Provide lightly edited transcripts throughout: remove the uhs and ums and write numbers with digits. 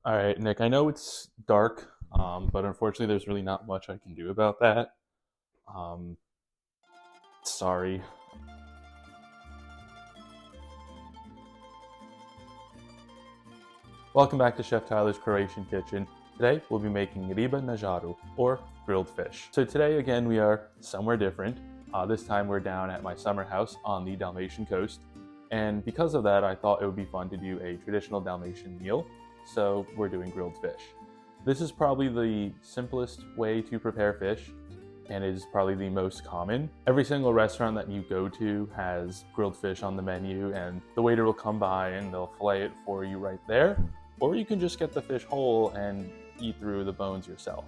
All right, Nick, I know it's dark, but unfortunately, there's really not much I can do about that. Um, Sorry. Welcome back to Chef Tyler's Croatian Kitchen. Today, we'll be making Riba na Žaru, or grilled fish. So today, again, we are somewhere different. This time, we're down at my summer house on the Dalmatian coast. And because of that, I thought it would be fun to do a traditional Dalmatian meal. So we're doing grilled fish. This is probably the simplest way to prepare fish and is probably the most common. Every single restaurant that you go to has grilled fish on the menu, and the waiter will come by and they'll fillet it for you right there. Or you can just get the fish whole and eat through the bones yourself.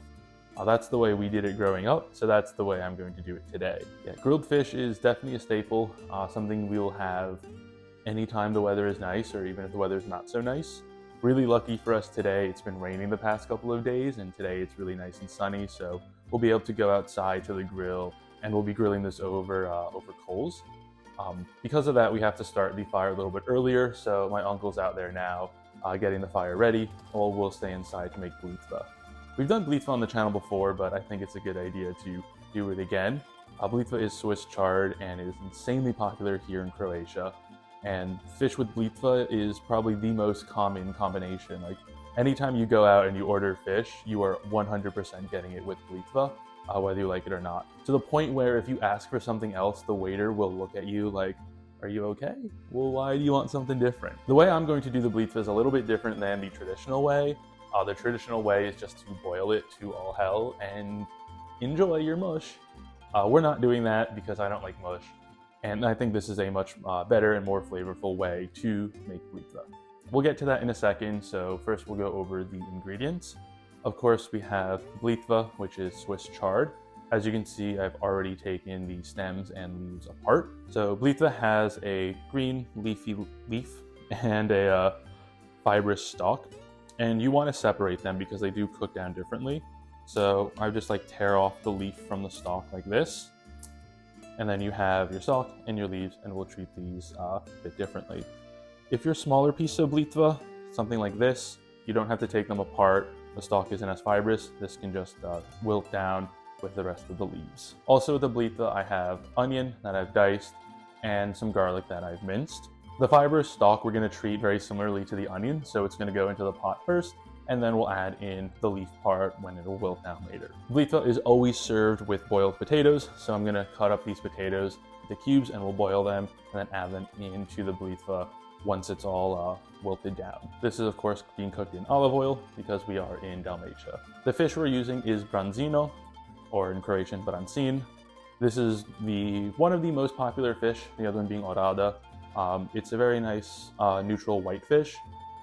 That's the way we did it growing up, so that's the way I'm going to do it today. Yeah, grilled fish is definitely a staple, something we will have anytime the weather is nice, or even if the weather's not so nice. Really lucky for us today, it's been raining the past couple of days, and today it's really nice and sunny, so we'll be able to go outside to the grill, and we'll be grilling this over coals. Because of that, we have to start the fire a little bit earlier, so my uncle's out there now getting the fire ready, while we'll stay inside to make Blitva. We've done Blitva on the channel before, but I think it's a good idea to do it again. Blitva is Swiss chard and is insanely popular here in Croatia. And fish with Blitva is probably the most common combination. Like, anytime you go out and you order fish, you are 100% getting it with Blitva, whether you like it or not. To the point where if you ask for something else, the waiter will look at you like, are you okay? Well, why do you want something different? The way I'm going to do the Blitva is a little bit different than the traditional way. The traditional way is just to boil it to all hell and enjoy your mush. We're not doing that because I don't like mush. And I think this is a much better and more flavorful way to make Blitva. We'll get to that in a second, so first we'll go over the ingredients. Of course, we have Blitva, which is Swiss chard. As you can see, I've already taken the stems and leaves apart. So Blitva has a green leafy leaf and a fibrous stalk. And you want to separate them because they do cook down differently. So I just tear off the leaf from the stalk like this. And then you have your stalk and your leaves, and we'll treat these a bit differently. If you're smaller piece of Blitva, something like this, you don't have to take them apart. The stalk isn't as fibrous. This can just wilt down with the rest of the leaves. Also with the Blitva, I have onion that I've diced and some garlic that I've minced. The fibrous stalk we're going to treat very similarly to the onion, so it's going to go into the pot first, and then we'll add in the leaf part when it'll wilt down later. Blitva is always served with boiled potatoes, so I'm going to cut up these potatoes into cubes and we'll boil them and then add them into the Blitva once it's all wilted down. This is of course being cooked in olive oil because we are in Dalmatia. The fish we're using is branzino, or in Croatian brancin. This is one of the most popular fish, the other one being orada. It's a very nice neutral white fish.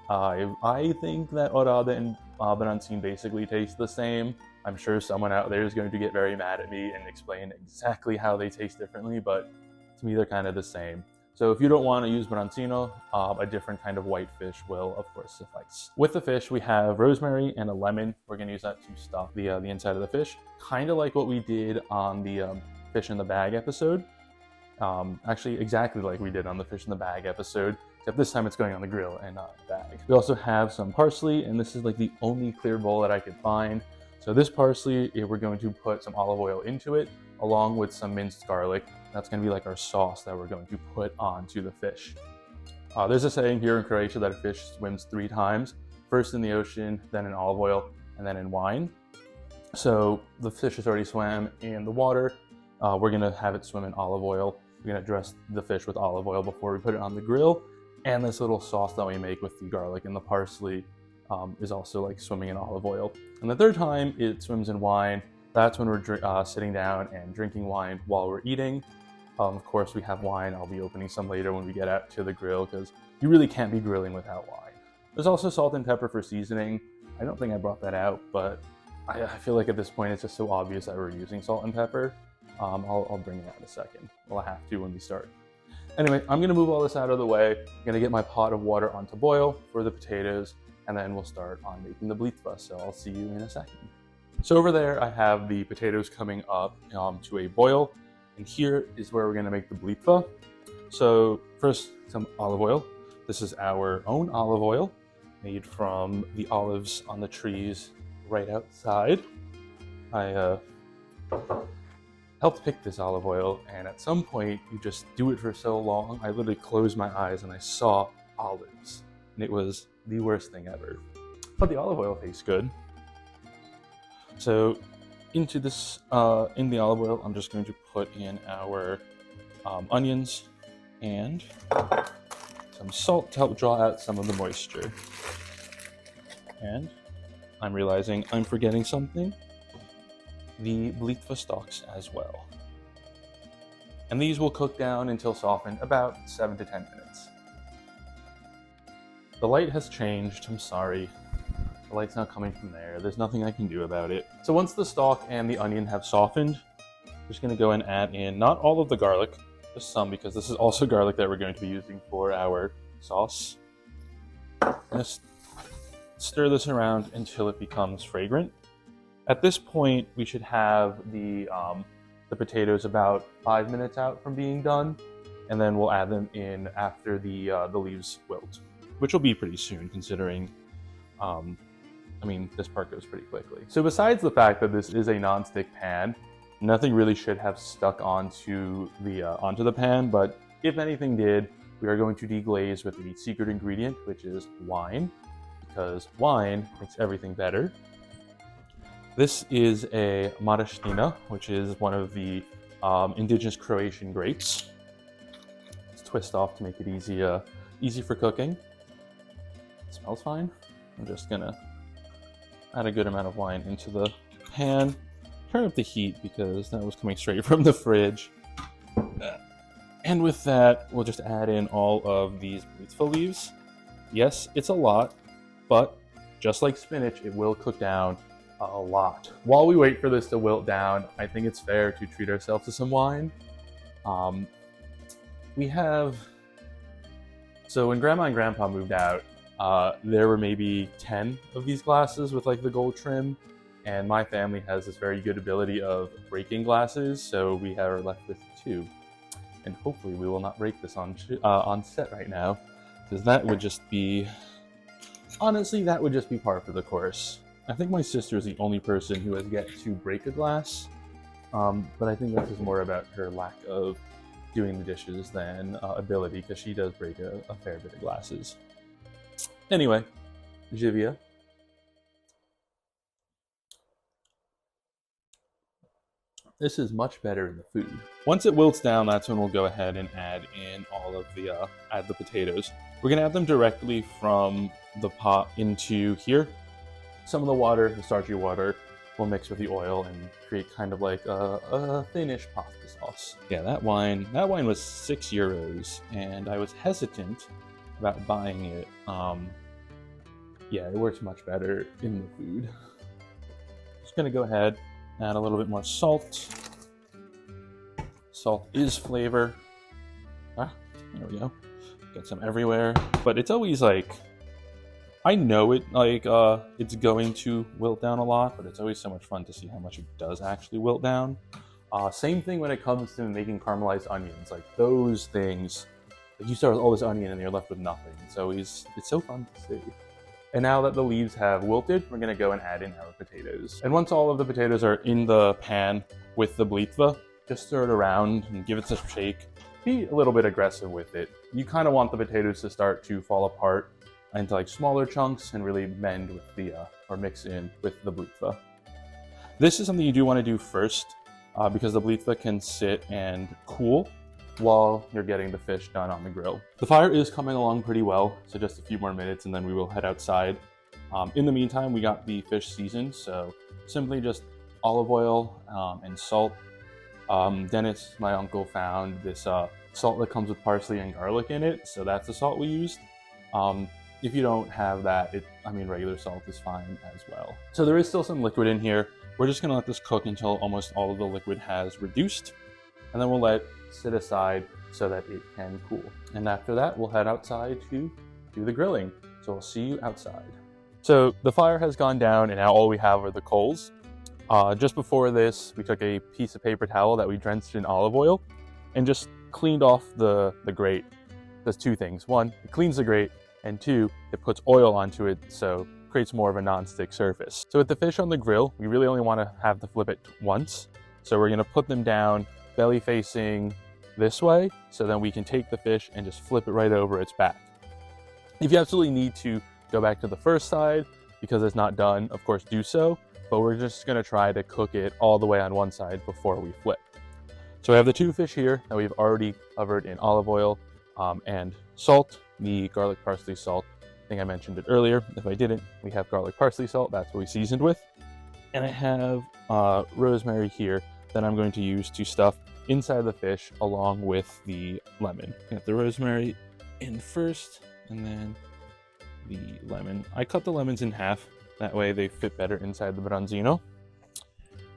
I think that orada and brancin basically taste the same. I'm sure someone out there is going to get very mad at me and explain exactly how they taste differently, but to me they're kind of the same. So if you don't want to use brancino, a different kind of white fish will of course suffice. With the fish we have rosemary and a lemon. We're going to use that to stuff the inside of the fish, kind of like what we did on the fish in the bag episode. Actually exactly like we did on the fish in the bag episode, except this time it's going on the grill and not in the bag. We also have some parsley, and this is the only clear bowl that I could find. So this parsley, we're going to put some olive oil into it, along with some minced garlic. That's going to be our sauce that we're going to put onto the fish. There's a saying here in Croatia that a fish swims 3 times, first in the ocean, then in olive oil, and then in wine. So the fish has already swam in the water. We're going to have it swim in olive oil. We're going to dress the fish with olive oil before we put it on the grill. And this little sauce that we make with the garlic and the parsley is also swimming in olive oil. And the third time it swims in wine. That's when we're sitting down and drinking wine while we're eating. Of course, we have wine. I'll be opening some later when we get out to the grill because you really can't be grilling without wine. There's also salt and pepper for seasoning. I don't think I brought that out, but I feel like at this point it's just so obvious that we're using salt and pepper. I'll bring it out in a second. Well, I have to when we start. Anyway, I'm going to move all this out of the way. I'm going to get my pot of water on to boil for the potatoes, and then we'll start on making the Blitva, so I'll see you in a second. So over there, I have the potatoes coming up to a boil, and here is where we're going to make the Blitva. So first, some olive oil. This is our own olive oil. made from the olives on the trees right outside. I helped pick this olive oil, and at some point you just do it for so long, I literally closed my eyes and I saw olives, and it was the worst thing ever. But the olive oil tastes good. So into this, in the olive oil, I'm just going to put in our onions and some salt to help draw out some of the moisture. And I'm realizing I'm forgetting something. The Blitva stalks as well. And these will cook down until softened, about 7 to 10 minutes. The light has changed, I'm sorry. The light's not coming from there. There's nothing I can do about it. So once the stalk and the onion have softened, I'm just gonna go and add in, not all of the garlic, just some, because this is also garlic that we're going to be using for our sauce. Just stir this around until it becomes fragrant. At this point, we should have the potatoes about 5 minutes out from being done, and then we'll add them in after the leaves wilt, which will be pretty soon, considering, I mean, this part goes pretty quickly. So besides the fact that this is a non-stick pan, nothing really should have stuck onto the pan, but if anything did, we are going to deglaze with the secret ingredient, which is wine, because wine makes everything better. This is a maraschino, which is one of the indigenous Croatian grapes. Let's twist off to make it easy for cooking. It smells fine. I'm just gonna add a good amount of wine into the pan. Turn up the heat because that was coming straight from the fridge. And with that, we'll just add in all of these Blitva leaves. Yes, it's a lot, but just like spinach, it will cook down a lot. While we wait for this to wilt down, I think it's fair to treat ourselves to some wine. So when Grandma and Grandpa moved out, there were maybe 10 of these glasses with like the gold trim, and my family has this very good ability of breaking glasses, so we are left with 2. And hopefully we will not break this on set right now, because that would just be, honestly, that would just be par for the course. I think my sister is the only person who has yet to break a glass, but I think this is more about her lack of doing the dishes than ability, because she does break a fair bit of glasses. Anyway, Živia. This is much better in the food. Once it wilts down, that's when we'll go ahead and add in all of add the potatoes. We're gonna add them directly from the pot into here. Some of the water, the starchy water, will mix with the oil and create kind of like a thinnish pasta sauce. Yeah, that wine was €6, and I was hesitant about buying it. Yeah, it works much better in the food. Just gonna go ahead, add a little bit more salt. Salt is flavor. There we go. Get some everywhere. But it's always like, I know it, like, it's going to wilt down a lot, but it's always so much fun to see how much it does actually wilt down. Same thing when it comes to making caramelized onions. Like, those things, like, you start with all this onion and you're left with nothing. It's so fun to see. And now that the leaves have wilted, we're gonna go and add in our potatoes. And once all of the potatoes are in the pan with the Blitva, just stir it around and give it a shake. Be a little bit aggressive with it. You kind of want the potatoes to start to fall apart into like smaller chunks and really mend with the, or mix in with the Blitva. This is something you do want to do first because the Blitva can sit and cool while you're getting the fish done on the grill. The fire is coming along pretty well, so just a few more minutes and then we will head outside. In the meantime, we got the fish seasoned, so simply just olive oil and salt. Dennis, my uncle, found this salt that comes with parsley and garlic in it, so that's the salt we used. If you don't have that, regular salt is fine as well. So there is still some liquid in here. We're just gonna let this cook until almost all of the liquid has reduced, and then we'll let it sit aside so that it can cool. And after that, we'll head outside to do the grilling. So I'll see you outside. So the fire has gone down and now all we have are the coals. Just before this, we took a piece of paper towel that we drenched in olive oil and just cleaned off the grate. Does two things. One, it cleans the grate, and 2, it puts oil onto it, so it creates more of a non-stick surface. So with the fish on the grill, we really only want to have to flip it once. So we're going to put them down belly facing this way, so then we can take the fish and just flip it right over its back. If you absolutely need to go back to the first side because it's not done, of course do so, but we're just going to try to cook it all the way on one side before we flip. So I have the 2 fish here that we've already covered in olive oil and salt, the garlic parsley salt. I think I mentioned it earlier. If I didn't, we have garlic parsley salt. That's what we seasoned with. And I have rosemary here that I'm going to use to stuff inside the fish along with the lemon. Got the rosemary in first and then the lemon. I cut the lemons in half. That way they fit better inside the branzino.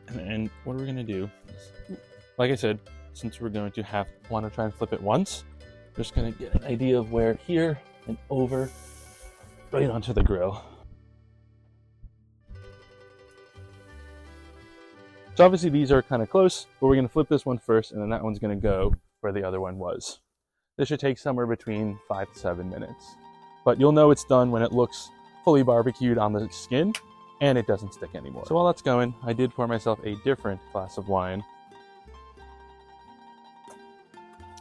And then what we're going to do is, like I said, since we're going to want to try and flip it once, we're just going to get an idea of where here and over right onto the grill. So obviously these are kind of close, but we're going to flip this one first, and then that one's going to go where the other one was. This should take somewhere between 5 to 7 minutes. But you'll know it's done when it looks fully barbecued on the skin, and it doesn't stick anymore. So while that's going, I did pour myself a different glass of wine.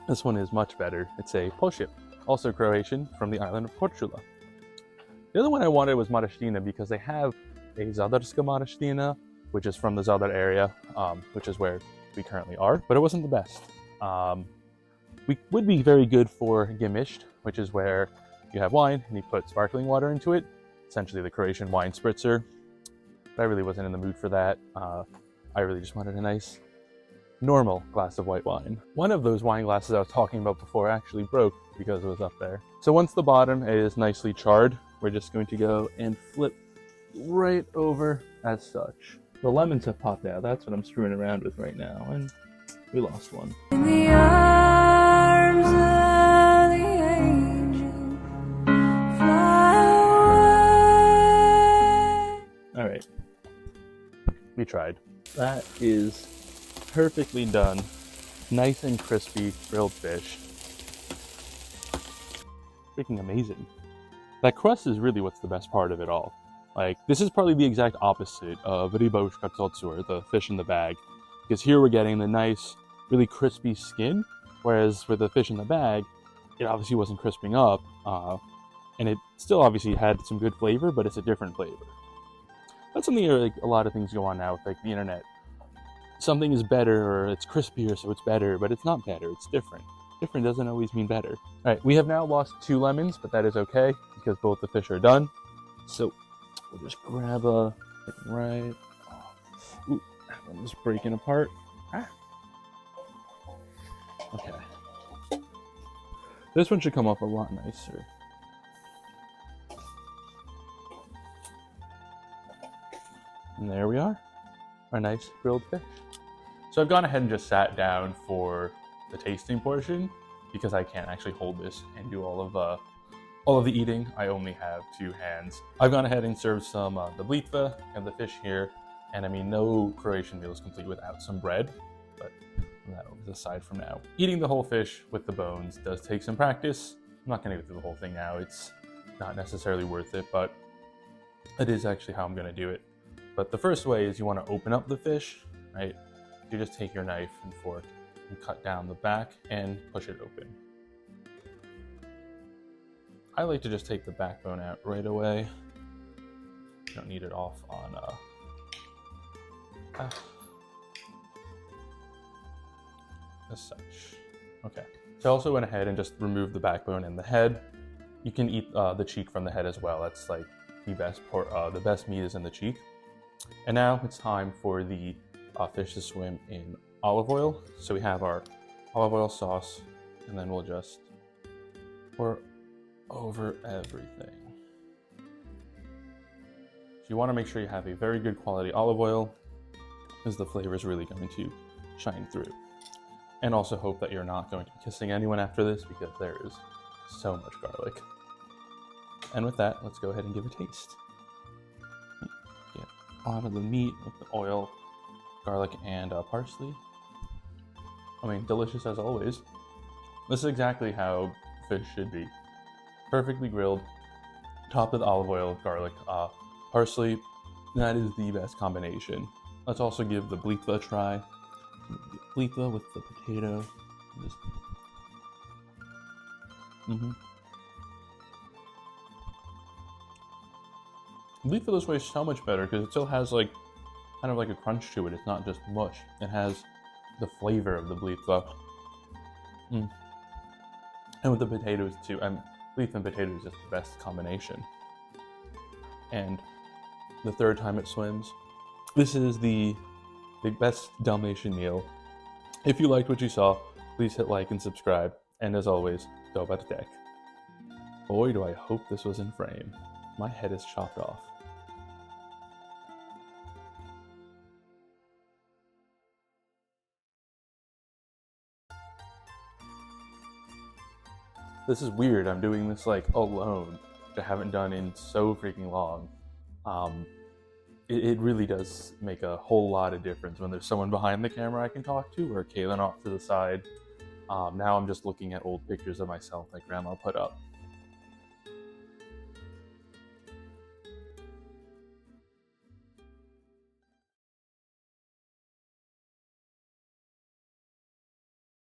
This one is much better. It's a Poship, also Croatian, from the island of Korčula. The other one I wanted was Maraština because they have a Zadarska Maraština, which is from the Zadar area, which is where we currently are, but it wasn't the best. We would be very good for gemished, which is where you have wine and you put sparkling water into it, essentially the Croatian wine spritzer. But I really wasn't in the mood for that. I really just wanted a nice, normal glass of white wine. One of those wine glasses I was talking about before actually broke because it was up there. So once the bottom is nicely charred, we're just going to go and flip right over as such. The lemons have popped out. That's what I'm screwing around with right now, and we lost one. In the arms of the angel, fly away. All right, we tried. That is perfectly done, nice and crispy grilled fish. Freaking amazing. That crust is really what's the best part of it all. Like, this is probably the exact opposite of Riba, or the fish in the bag, because here we're getting the nice, really crispy skin, whereas with the fish in the bag, it obviously wasn't crisping up, and it still obviously had some good flavor, but it's a different flavor. That's something like a lot of things go on now with like the internet. Something is better, or it's crispier, so it's better, but it's not better, it's different. Different doesn't always mean better. All right, we have now lost 2 lemons, but that is okay, because both the fish are done. So we'll just grab a, right, ooh, that one's breaking apart. Ah. Okay. This one should come off a lot nicer. And there we are, our nice grilled fish. So I've gone ahead and just sat down for the tasting portion because I can't actually hold this and do all of the eating. I only have 2 hands. I've gone ahead and served some the Blitva and the fish here, and I mean, no Croatian meal is complete without some bread, but that was aside from now. Eating the whole fish with the bones does take some practice. I'm not gonna go through the whole thing now. It's not necessarily worth it, but it is actually how I'm gonna do it. But the first way is you wanna open up the fish, right? You just take your knife and fork and cut down the back and push it open. I like to just take the backbone out right away. You don't need it off on as such. Okay. So I also went ahead and just removed the backbone and the head. You can eat the cheek from the head as well. That's like the best meat is in the cheek. And now it's time for the fish to swim in olive oil. So we have our olive oil sauce, and then we'll just pour over everything. So you want to make sure you have a very good quality olive oil, because the flavor is really going to shine through. And also hope that you're not going to be kissing anyone after this, because there is so much garlic. And with that, let's go ahead and give a taste. Get out of the meat with the oil, garlic, and parsley. I mean, delicious as always. This is exactly how fish should be. perfectly grilled, topped with olive oil, garlic, parsley. That is the best combination. Let's also give the blitva a try. Blitva with the potato. Just... Blitva this way is so much better because it still has like kind of like a crunch to it. It's not just mush. It has the flavor of the blitva. And with the potatoes too. Blitva and potatoes is just the best combination. And the third time it swims. This is the best Dalmatian meal. If you liked what you saw, please hit like and subscribe. And as always, go about the deck. Boy, do I hope this was in frame. My head is chopped off. This is weird. I'm doing this like alone, which I haven't done in so freaking long. It really does make a whole lot of difference when there's someone behind the camera I can talk to, or Kaylin off to the side. Now I'm just looking at old pictures of myself that Grandma put up.